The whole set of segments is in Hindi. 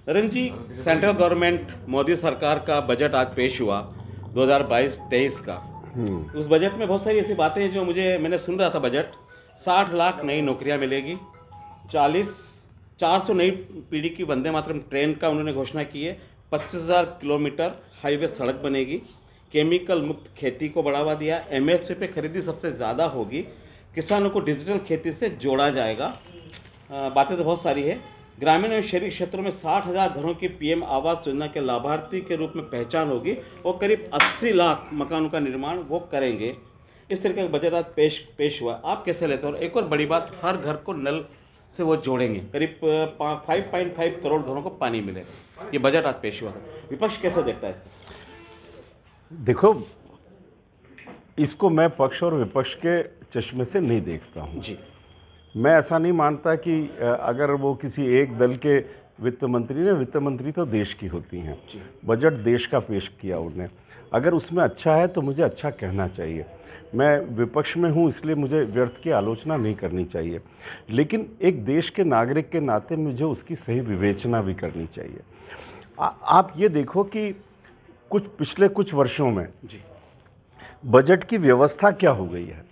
नरेंद्र जी, सेंट्रल गवर्नमेंट मोदी सरकार का बजट आज पेश हुआ 2022-23 का। उस बजट में बहुत सारी ऐसी बातें हैं जो मैंने सुन रहा था। बजट 60 लाख नई नौकरियां मिलेगी, 400 नई पीढ़ी की वंदे मातरम ट्रेन का उन्होंने घोषणा की है, 25,000 किलोमीटर हाईवे सड़क बनेगी, केमिकल मुक्त खेती को बढ़ावा दिया, एमएसपी पे खरीदी सबसे ज़्यादा होगी, किसानों को डिजिटल खेती से जोड़ा जाएगा। बातें तो बहुत सारी है। ग्रामीण एवं शहरी क्षेत्रों में 60,000 घरों की पीएम आवास योजना के लाभार्थी के रूप में पहचान होगी और करीब 80 लाख मकानों का निर्माण वो करेंगे। इस तरीके का बजट आज पेश हुआ। आप कैसे लेते हो? और एक और बड़ी बात, हर घर को नल से वो जोड़ेंगे, करीब 5.5 करोड़ घरों को पानी मिलेगा। ये बजट आज पेश हुआ था, विपक्ष कैसे देखता है इसको? देखो, इसको मैं पक्ष और विपक्ष के चश्मे से नहीं देखता हूँ जी। मैं ऐसा नहीं मानता कि अगर वो किसी एक दल के वित्त मंत्री ने, वित्त मंत्री तो देश की होती हैं, बजट देश का पेश किया उन्हें, अगर उसमें अच्छा है तो मुझे अच्छा कहना चाहिए। मैं विपक्ष में हूँ इसलिए मुझे व्यर्थ की आलोचना नहीं करनी चाहिए, लेकिन एक देश के नागरिक के नाते मुझे उसकी सही विवेचना भी करनी चाहिए। आप ये देखो कि पिछले कुछ वर्षों में जी बजट की व्यवस्था क्या हो गई है।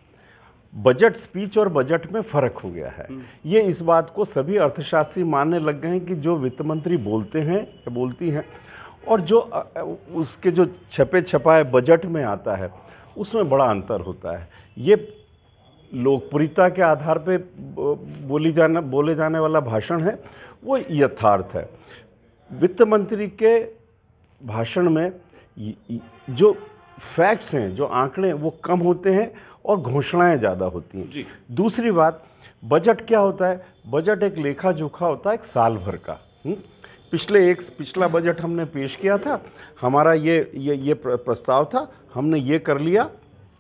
बजट स्पीच और बजट में फ़र्क हो गया है। ये इस बात को सभी अर्थशास्त्री मानने लग गए हैं कि जो वित्त मंत्री बोलते हैं या बोलती हैं और जो उसके जो छपे छपाए बजट में आता है उसमें बड़ा अंतर होता है। ये लोकप्रियता के आधार पे बोले जाने वाला भाषण है, वो यथार्थ है। वित्त मंत्री के भाषण में जो फैक्ट्स हैं, जो आंकड़े हैं, वो कम होते हैं और घोषणाएं ज़्यादा होती हैं जी। दूसरी बात, बजट क्या होता है? बजट एक लेखा जोखा होता है, एक साल भर का। पिछला बजट हमने पेश किया था, हमारा ये प्रस्ताव था, हमने ये कर लिया,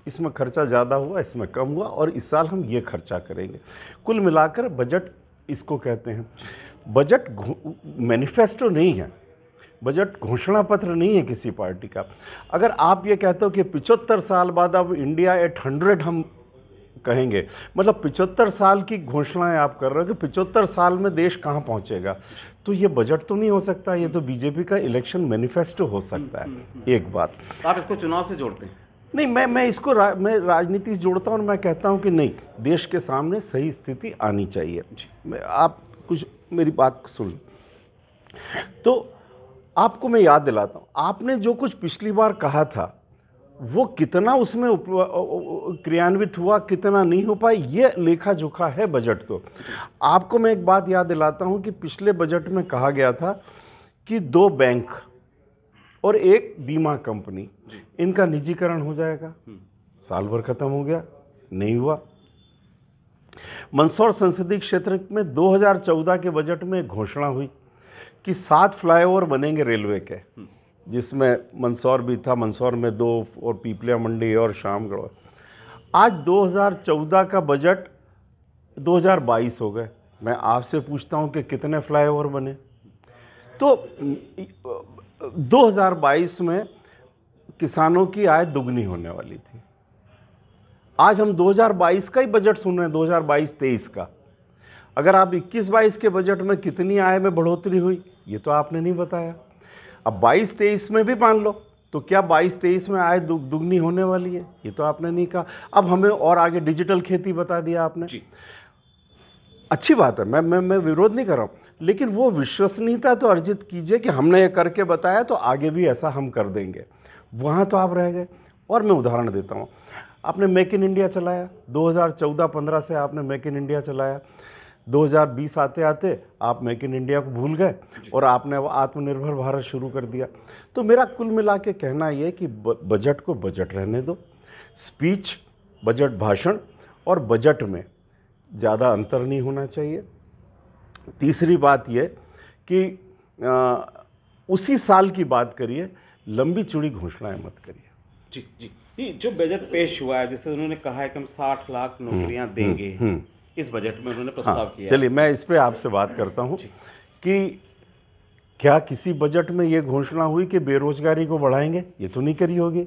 इसमें खर्चा ज़्यादा हुआ, इसमें कम हुआ, और इस साल हम ये खर्चा करेंगे। कुल मिलाकर बजट इसको कहते हैं। बजट मैनिफेस्टो नहीं है, बजट घोषणा पत्र नहीं है किसी पार्टी का। अगर आप ये कहते हो कि 75 साल बाद अब इंडिया एट 100 हम कहेंगे, मतलब 75 साल की घोषणाएं आप कर रहे हो कि 75 साल में देश कहाँ पहुँचेगा, तो ये बजट तो नहीं हो सकता, ये तो बीजेपी का इलेक्शन मैनिफेस्टो हो सकता है। एक बात। आप इसको चुनाव से जोड़ते हैं? नहीं, मैं इसको मैं राजनीति से जोड़ता हूँ और मैं कहता हूँ कि नहीं, देश के सामने सही स्थिति आनी चाहिए। आप कुछ मेरी बात सुन, तो आपको मैं याद दिलाता हूँ, आपने जो कुछ पिछली बार कहा था वो कितना उसमें क्रियान्वित हुआ, कितना नहीं हो पाया, ये लेखा जोखा है बजट। तो आपको मैं एक बात याद दिलाता हूँ कि पिछले बजट में कहा गया था कि 2 बैंक और 1 बीमा कंपनी, इनका निजीकरण हो जाएगा। साल भर खत्म हो गया, नहीं हुआ। मंदसौर संसदीय क्षेत्र में 2014 के बजट में घोषणा हुई कि 7 फ्लाईओवर बनेंगे रेलवे के, जिसमें मंदसौर भी था, मंदसौर में 2 और पीपलिया मंडी और शामगढ़। आज 2014 का बजट 2022 हो गए, मैं आपसे पूछता हूं कि कितने फ्लाईओवर बने? तो 2022 में किसानों की आय दुगनी होने वाली थी। आज हम 2022 का ही बजट सुन रहे हैं, 2022-23 का। अगर आप 21-22 के बजट में कितनी आय में बढ़ोतरी हुई, ये तो आपने नहीं बताया। अब 22-23 में भी मान लो, तो क्या 22-23 में आय दुगनी होने वाली है? ये तो आपने नहीं कहा। अब हमें और आगे डिजिटल खेती बता दिया आपने जी। अच्छी बात है, मैं विरोध नहीं कर रहा हूँ, लेकिन वो विश्वसनीयता तो अर्जित कीजिए कि हमने ये करके बताया तो आगे भी ऐसा हम कर देंगे। वहाँ तो आप रह गए। और मैं उदाहरण देता हूँ, आपने मेक इन इंडिया चलाया, 2014-15 से आपने मेक इन इंडिया चलाया। 2020 आते आते आप मेक इन इंडिया को भूल गए और आपने वो आत्मनिर्भर भारत शुरू कर दिया। तो मेरा कुल मिला के कहना ये कि बजट को बजट रहने दो। स्पीच, बजट भाषण और बजट में ज़्यादा अंतर नहीं होना चाहिए। तीसरी बात ये कि उसी साल की बात करिए, लंबी चौड़ी घोषणाएं मत करिए। जी जी जी। जो बजट पेश हुआ है, जैसे उन्होंने कहा है कि हम 60 लाख नौकरियां देंगे, इस बजट में उन्होंने प्रस्ताव किया। चलिए मैं इस पे आपसे बात करता हूं कि क्या किसी बजट में ये घोषणा हुई कि बेरोजगारी को बढ़ाएंगे? ये तो नहीं करी होगी,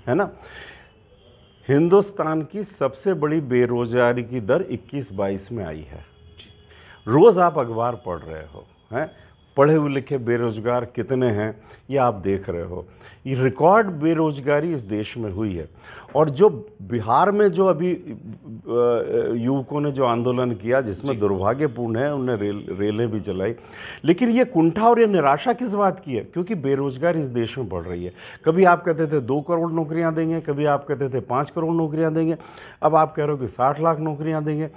है ना। हिंदुस्तान की सबसे बड़ी बेरोजगारी की दर 21-22 में आई है। रोज आप अखबार पढ़ रहे हो, हैं, पढ़े हुए लिखे बेरोजगार कितने हैं ये आप देख रहे हो। ये रिकॉर्ड बेरोजगारी इस देश में हुई है। और जो बिहार में जो अभी युवकों ने जो आंदोलन किया, जिसमें दुर्भाग्यपूर्ण है उन्हें रेलें भी चलाई, लेकिन ये कुंठा और ये निराशा किस बात की है? क्योंकि बेरोजगारी इस देश में बढ़ रही है। कभी आप कहते थे 2 करोड़ नौकरियां देंगे, कभी आप कहते थे 5 करोड़ नौकरियां देंगे, अब आप कह रहे हो कि 60 लाख नौकरियां देंगे।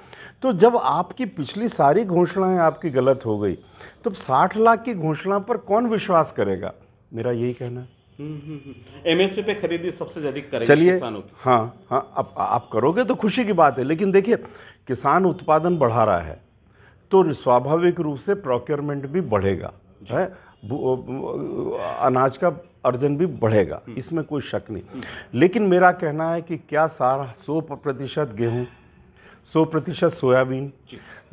तो जब आपकी पिछली सारी घोषणाएं आपकी गलत हो गई, तो 60 लाख की घोषणा पर कौन विश्वास करेगा? मेरा यही कहना है। एमएसपी पे खरीदी सबसे ज्यादा करेंगे चलिए, किसानों की। हाँ, अब आप करोगे तो खुशी की बात है, लेकिन देखिए किसान उत्पादन बढ़ा रहा है तो स्वाभाविक रूप से प्रोक्योरमेंट भी बढ़ेगा, है, अनाज का अर्जन भी बढ़ेगा, इसमें कोई शक नहीं। लेकिन मेरा कहना है कि क्या सारा 100% गेहूँ, 100% सोयाबीन,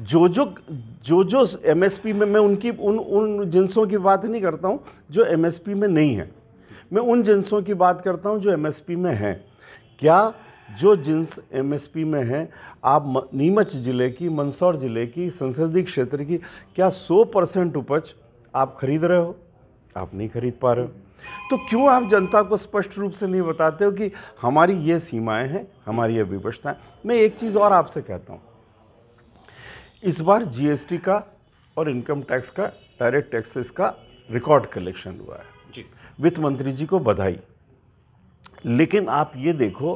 जो एमएसपी में, मैं उनकी उन जिन्सों की बात नहीं करता हूँ जो एमएसपी में नहीं है, मैं उन जिन्सों की बात करता हूँ जो एमएसपी में हैं। क्या जो जिन्स एमएसपी में हैं, आप नीमच जिले की, मंदसौर जिले की, संसदीय क्षेत्र की, क्या 100% उपज आप खरीद रहे हो? आप नहीं खरीद पा रहे हो। तो क्यों आप जनता को स्पष्ट रूप से नहीं बताते हो कि हमारी ये सीमाएं हैं, हमारी ये विवशताएं? मैं एक चीज़ और आपसे कहता हूँ, इस बार जीएसटी का और इनकम टैक्स का, डायरेक्ट टैक्सेस का रिकॉर्ड कलेक्शन हुआ है जी। वित्त मंत्री जी को बधाई। लेकिन आप ये देखो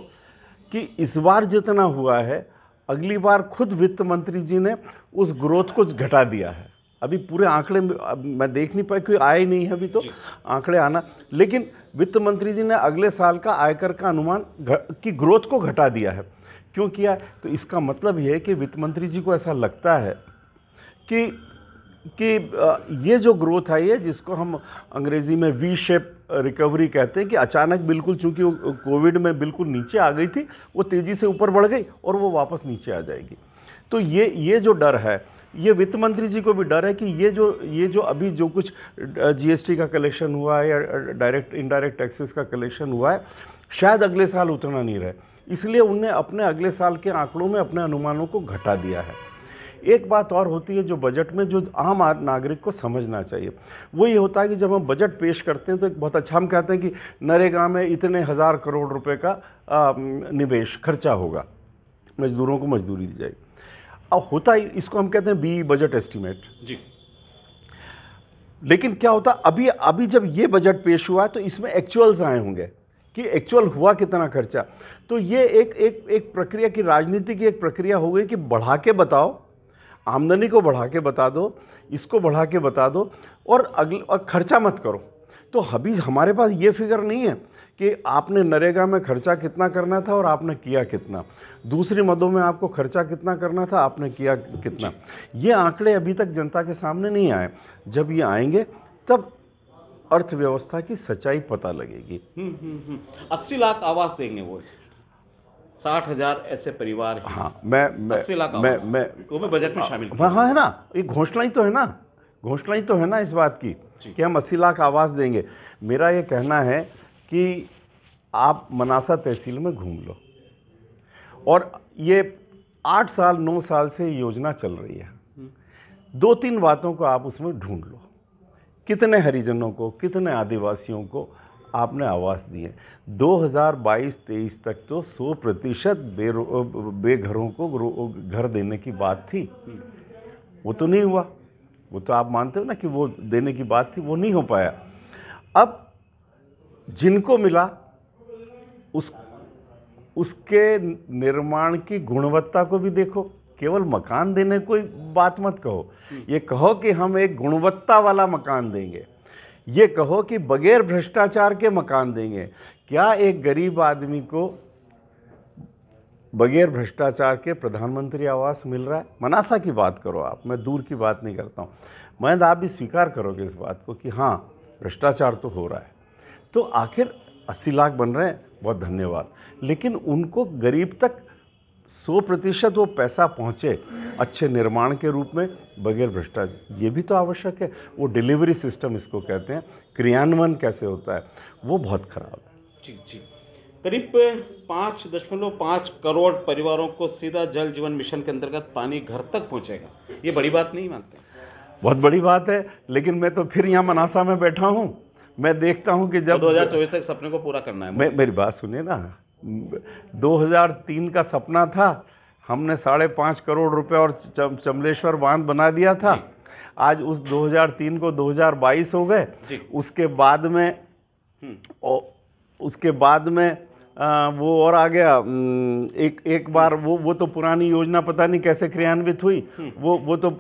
कि इस बार जितना हुआ है, अगली बार खुद वित्त मंत्री जी ने उस ग्रोथ को घटा दिया है। अभी पूरे आंकड़े मैं देख नहीं पाया क्योंकि आए नहीं है अभी तो आंकड़े आना, लेकिन वित्त मंत्री जी ने अगले साल का आयकर का अनुमान की ग्रोथ को घटा दिया है। क्यों किया? तो इसका मतलब ये है कि वित्त मंत्री जी को ऐसा लगता है कि ये जो ग्रोथ आई है, जिसको हम अंग्रेजी में वी शेप रिकवरी कहते हैं, कि अचानक बिल्कुल, चूंकि वो कोविड में बिल्कुल नीचे आ गई थी, वो तेज़ी से ऊपर बढ़ गई और वो वापस नीचे आ जाएगी। तो ये जो डर है, ये वित्त मंत्री जी को भी डर है कि ये जो अभी जो कुछ जीएसटी का कलेक्शन हुआ है या डायरेक्ट इनडायरेक्ट टैक्सेस का कलेक्शन हुआ है, शायद अगले साल उतना नहीं रहे, इसलिए उनने अपने अगले साल के आंकड़ों में अपने अनुमानों को घटा दिया है। एक बात और होती है जो बजट में, जो आम नागरिक को समझना चाहिए, वो ये होता है कि जब हम बजट पेश करते हैं तो एक बहुत अच्छा, हम कहते हैं कि नरेगा में इतने 1000 करोड़ रुपए का निवेश खर्चा होगा, मजदूरों को मजदूरी दी जाएगी। अब होता है, इसको हम कहते हैं बी बजट एस्टिमेट जी। लेकिन क्या होता, अभी जब ये बजट पेश हुआ तो इसमें एक्चुअल्स आए होंगे कि एक्चुअल हुआ कितना खर्चा। तो ये एक प्रक्रिया की, राजनीति की एक प्रक्रिया हो गई कि बढ़ा के बताओ, आमदनी को बढ़ा के बता दो, इसको बढ़ा के बता दो, और खर्चा मत करो। तो अभी हमारे पास ये फिगर नहीं है कि आपने नरेगा में खर्चा कितना करना था और आपने किया कितना, दूसरी मदों में आपको खर्चा कितना करना था, आपने किया कितना। ये आंकड़े अभी तक जनता के सामने नहीं आए। जब ये आएंगे तब अर्थव्यवस्था की सच्चाई पता लगेगी। 80 लाख आवास देंगे वो, 60,000 ऐसे परिवार हैं। हाँ, मैं 80 लाख वो भी बजट में शामिल। हाँ है ना, ये घोषणा ही तो है ना, घोषणा ही तो है ना इस बात की कि हम 80 लाख आवास देंगे। मेरा ये कहना है कि आप मनासा तहसील में घूम लो, और ये 8 साल 9 साल से योजना चल रही है, 2-3 बातों को आप उसमें ढूंढ लो। कितने हरिजनों को, कितने आदिवासियों को आपने आवास दिए? 2022-23 तक तो 100% बेघरों को घर देने की बात थी, वो तो नहीं हुआ। वो तो आप मानते हो ना कि वो देने की बात थी, वो नहीं हो पाया। अब जिनको मिला उसके निर्माण की गुणवत्ता को भी देखो। केवल मकान देने कोई बात मत कहो, ये कहो कि हम एक गुणवत्ता वाला मकान देंगे, ये कहो कि बगैर भ्रष्टाचार के मकान देंगे। क्या एक गरीब आदमी को बगैर भ्रष्टाचार के प्रधानमंत्री आवास मिल रहा है? मनासा की बात करो आप, मैं दूर की बात नहीं करता हूँ। मैं आप भी स्वीकार करोगे इस बात को कि हाँ, भ्रष्टाचार तो हो रहा है। तो आखिर 80 लाख बन रहे हैं, बहुत धन्यवाद, लेकिन उनको गरीब तक 100% वो पैसा पहुँचे अच्छे निर्माण के रूप में, बगैर भ्रष्टाचार, ये भी तो आवश्यक है। वो डिलीवरी सिस्टम इसको कहते हैं, क्रियान्वयन कैसे होता है, वो बहुत खराब है। जी। करीब 5.5 करोड़ परिवारों को सीधा जल जीवन मिशन के अंतर्गत पानी घर तक पहुंचेगा, ये बड़ी बात नहीं मानते? बहुत बड़ी बात है, लेकिन मैं तो फिर यहाँ मनासा में बैठा हूँ। मैं देखता हूँ कि जब 2024 तक सपने को पूरा करना है। मेरी बात सुनिए ना, 2003 का सपना था, हमने 5.5 करोड़ रुपए और चमलेश्वर बांध बना दिया था। आज उस 2003 को 2022 हो गए। उसके बाद में वो और आ गया। एक बार वो तो पुरानी योजना पता नहीं कैसे क्रियान्वित हुई, वो तो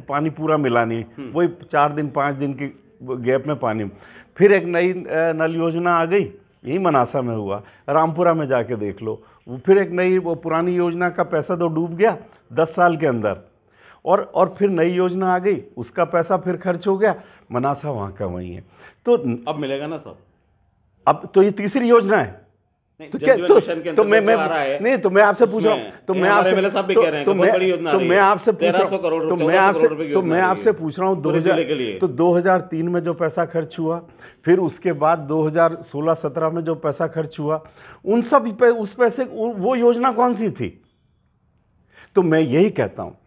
पानी पूरा मिला नहीं, वही 4 दिन 5 दिन की गैप में पानी। फिर एक नई नल योजना आ गई, यही मनासा में हुआ, रामपुरा में जाके देख लो। फिर एक नई, वो पुरानी योजना का पैसा तो डूब गया 10 साल के अंदर, और फिर नई योजना आ गई, उसका पैसा फिर खर्च हो गया। मनासा वहाँ का वहीं है। तो अब मिलेगा ना सब? अब तो ये तीसरी योजना है। तो क्या तो मैं नहीं, तो मैं आपसे पूछ रहा हूँ, तो मैं आपसे पूछ रहा हूँ 2003 में जो पैसा खर्च हुआ, फिर उसके बाद 2016-17 में जो पैसा खर्च हुआ, उन सब उस पैसे, वो योजना कौन सी थी? तो मैं यही कहता हूँ,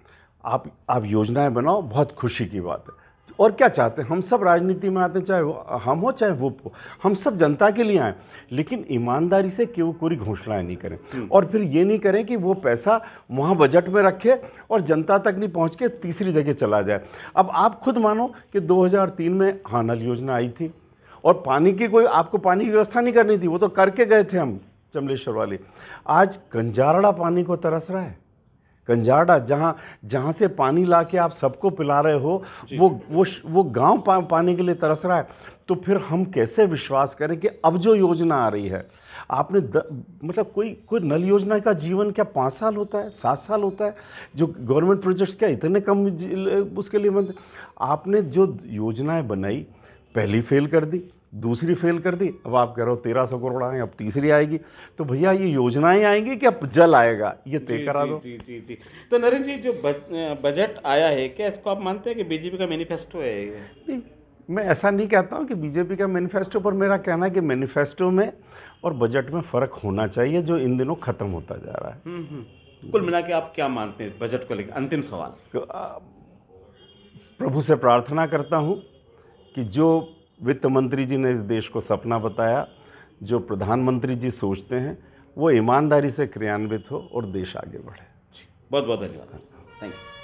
आप योजनाएं बनाओ, बहुत खुशी की बात है। और क्या चाहते हैं? हम सब राजनीति में आते हैं, चाहे हम हो चाहे वो, हम सब जनता के लिए आए, लेकिन ईमानदारी से क्यों कोई घोषणाएं नहीं करें, और फिर ये नहीं करें कि वो पैसा वहाँ बजट में रखे और जनता तक नहीं पहुँच के तीसरी जगह चला जाए। अब आप खुद मानो कि 2003 में हाँ नल योजना आई थी, और पानी की कोई आपको पानी की व्यवस्था नहीं करनी थी, वो तो करके गए थे हम चमलेश्वर वाले। आज कंजारड़ा पानी को तरस रहा है। कंजारड़ा जहाँ से पानी लाके आप सबको पिला रहे हो, वो गांव पानी के लिए तरस रहा है। तो फिर हम कैसे विश्वास करें कि अब जो योजना आ रही है, आपने मतलब कोई नल योजना का जीवन क्या 5 साल होता है, 7 साल होता है? जो गवर्नमेंट प्रोजेक्ट्स क्या इतने कम उसके लिए बनते? आपने जो योजनाएं बनाई, पहली फेल कर दी, दूसरी फेल कर दी, अब आप कह रहे हो 1300 करोड़ आए, अब तीसरी आएगी। तो भैया ये योजनाएं आएंगी कि अब जल आएगा, ये तय करा दो। जी। तो नरेंद्र जी, जो बजट आया है, क्या इसको आप मानते हैं कि बीजेपी का मैनिफेस्टो है ये? नहीं, मैं ऐसा नहीं कहता हूँ कि बीजेपी का मैनिफेस्टो, पर मेरा कहना है कि मैनिफेस्टो में और बजट में फ़र्क होना चाहिए, जो इन दिनों ख़त्म होता जा रहा है। कुल मिला के आप क्या मानते हैं बजट को लेकर? अंतिम सवाल। प्रभु से प्रार्थना करता हूँ कि जो वित्त मंत्री जी ने इस देश को सपना बताया, जो प्रधानमंत्री जी सोचते हैं, वो ईमानदारी से क्रियान्वित हो और देश आगे बढ़े। बहुत बहुत धन्यवाद। Thank you.